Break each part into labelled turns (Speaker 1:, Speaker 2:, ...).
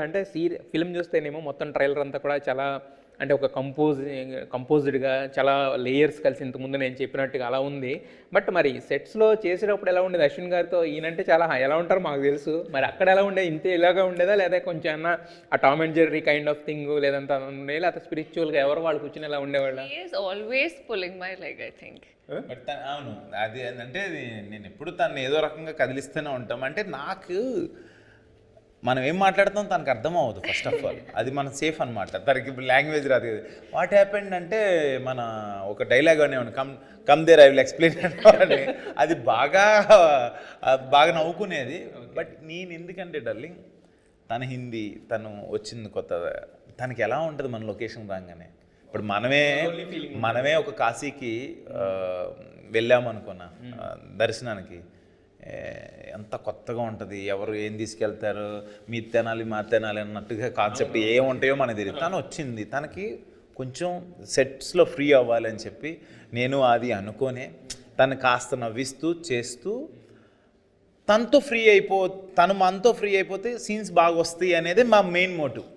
Speaker 1: అంటే ఫిల్మ్ చూస్తేనేమో మొత్తం ట్రైలర్ అంతా కూడా చాలా అంటే ఒక కంపోజ్డ్గా చాలా లేయర్స్ కలిసి ఇంతకుముందు నేను చెప్పినట్టుగా అలా ఉంది. బట్ మరి సెట్స్లో చేసేటప్పుడు ఎలా ఉండేది అశ్విన్ గారితో? ఈయనంటే చాలా ఎలా ఉంటారో మాకు తెలుసు, మరి అక్కడ ఎలా ఉండేది? ఇంతే ఇలాగా ఉండేదా, లేదా కొంచెం అన్న ఆ Tom and Jerry kind of thing లేదంతా ఉండే, లేదా స్పిరిచువల్గా ఎవరు వాళ్ళు కూర్చొని ఎలా ఉండేవాళ్ళ?
Speaker 2: Always pulling my leg I think.
Speaker 3: But అవును, అది అంటే నేను ఎప్పుడు తను ఏదో రకంగా కదిలిస్తూనే ఉంటాం. అంటే నాకు మనం ఏం మాట్లాడుతాం తనకు అర్థం అవ్వదు ఫస్ట్ ఆఫ్ ఆల్. అది మన సేఫ్ అనమాట. తనకి లాంగ్వేజ్ రాదు. వాట్ హ్యాపెండ్ అంటే మన ఒక డైలాగ్ అనేవాడు, come there I will explain అని. అది బాగా నవ్వుకునేది. బట్ నేను ఎందుకంటే డార్లింగ్, తన హిందీ, తను వచ్చింది కొత్త, తనకి ఎలా ఉంటుంది మన లొకేషన్ రాగానే. ఇప్పుడు మనమే ఒక కాశీకి వెళ్ళామనుకున్నా దర్శనానికి, ఎంత కొత్తగా ఉంటుంది. ఎవరు ఏం తీసుకెళ్తారు, మీ తినాలి మా తినాలి అన్నట్టుగా కాన్సెప్ట్ ఏముంటాయో మనకు తెలియదు. తను వచ్చింది, తనకి కొంచెం సెట్స్లో ఫ్రీ అవ్వాలి అని చెప్పి నేను అది అనుకోనే తను కాస్త నవ్విస్తూ చేస్తూ తనతో తను మనతో ఫ్రీ అయిపోతే సీన్స్ బాగా వస్తాయి అనేది మా మెయిన్ మోటివ్.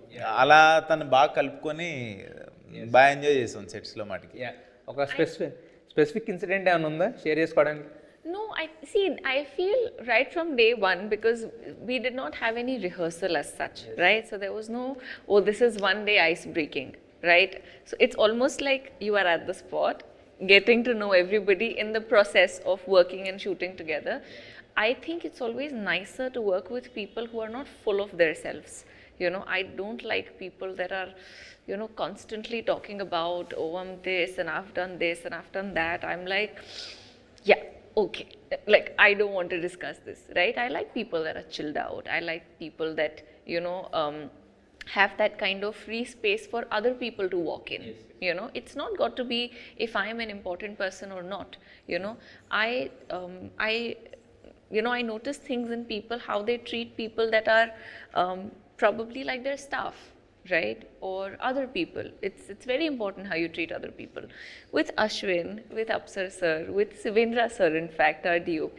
Speaker 3: అలా తను బాగా కలుపుకొని బాగా ఎంజాయ్ చేసాం సెట్స్లో మాటికి.
Speaker 1: ఒక స్పెసిఫిక్ ఇన్సిడెంట్ ఏమైనా ఉందా షేర్ చేసుకోవడానికి?
Speaker 2: No, I feel right from day one, because we did not have any rehearsal as such, right? So there was no, oh, this is one day ice breaking, right? So it's almost like you are at the spot, getting to know everybody in the process of working and shooting together. I think it's always nicer to work with people who are not full of themselves. You know, I don't like people that are, you know, constantly talking about, oh, I'm this and I've done this and I've done that. I'm like, yeah, okay, like I don't want to discuss this, right? I like people that are chilled out. I like people that, you know, have that kind of free space for other people to walk in. Yes. You know, it's not got to be if I am an important person or not. You know, I notice things in people, how they treat people that are probably like their staff, right? Or other people. It's very important how you treat other people. With Ashwin, with Apsar sir, with Sivendra sir, in fact, our DOP,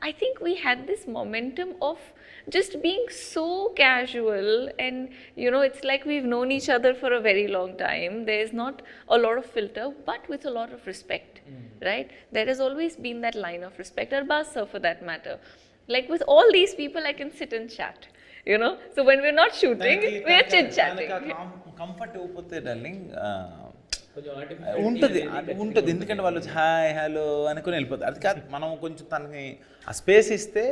Speaker 2: I think we had this momentum of just being so casual, and you know, it's like we've known each other for a very long time. There's not a lot of filter, but with a lot of respect, right? There has always been that line of respect. Arbaz sir, for that matter. Like with all these people, I can sit and chat. You know, so when we're not shooting, we're chit-chatting.
Speaker 3: Comfort అయిపోతే darling ఉంటుంది. ఎందుకంటే వాళ్ళు hi hello అనుకుని వెళ్ళిపోతారు. అది కాదు, మనం కొంచెం తనకి ఆ స్పేస్ ఇస్తే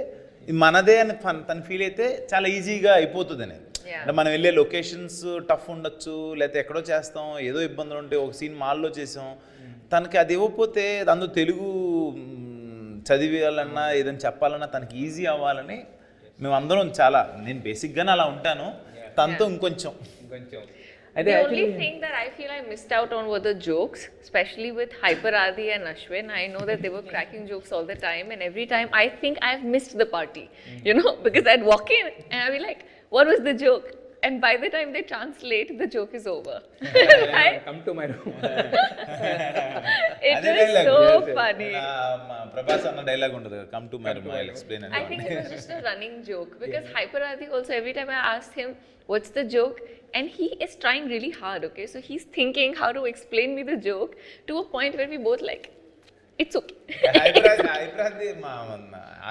Speaker 3: మనదే అని తను ఫీల్ అయితే చాలా ఈజీగా అయిపోతుంది అనేది. అంటే మనం వెళ్ళే లొకేషన్స్ టఫ్ ఉండొచ్చు, లేకపోతే ఎక్కడో చేస్తాం, ఏదో ఇబ్బందులు ఉంటాయి. ఒక సీన్ మాల్లో చేసాం, తనకి అది ఇవ్వకపోతే అందులో తెలుగు చదివేయాలన్నా ఏదైనా చెప్పాలన్నా తనకి ఈజీ అవ్వాలని మేమందరం చాలా, నేను బేసిక్గానే అలా ఉంటాను, తనతో ఇంకొంచెం.
Speaker 2: The only thing that I feel I missed out on were the jokes, especially with Hyper Adi and Ashwin. I know that they were cracking jokes all the time, and every time I think I've missed the party, you know, because I'd walk in and I'd be like, what was the joke? And by the time they translate, the joke is over. Right?
Speaker 1: Come to my room.
Speaker 2: It was so funny.
Speaker 3: Prabhas anna dialogue undadu, come to my room, I'll explain.
Speaker 2: I think it was just a running joke, because Hyper Adi also, every time I asked him, what's the joke? And he is trying really hard, okay? So he's thinking how to explain me the joke to a point where we both like, it's okay.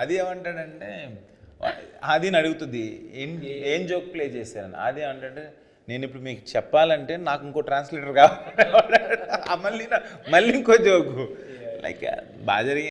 Speaker 3: అది ఏమంటాడంటే, ఆదిని అడుగుతుంది ఏం joke play చేశారని. ఆది అంటే, నేను ఇప్పుడు మీకు చెప్పాలంటే నాకు ఇంకో ట్రాన్స్లేటర్ కావాలి, మళ్ళీ ఇంకో జోకు. లైక్ బాగా జరిగి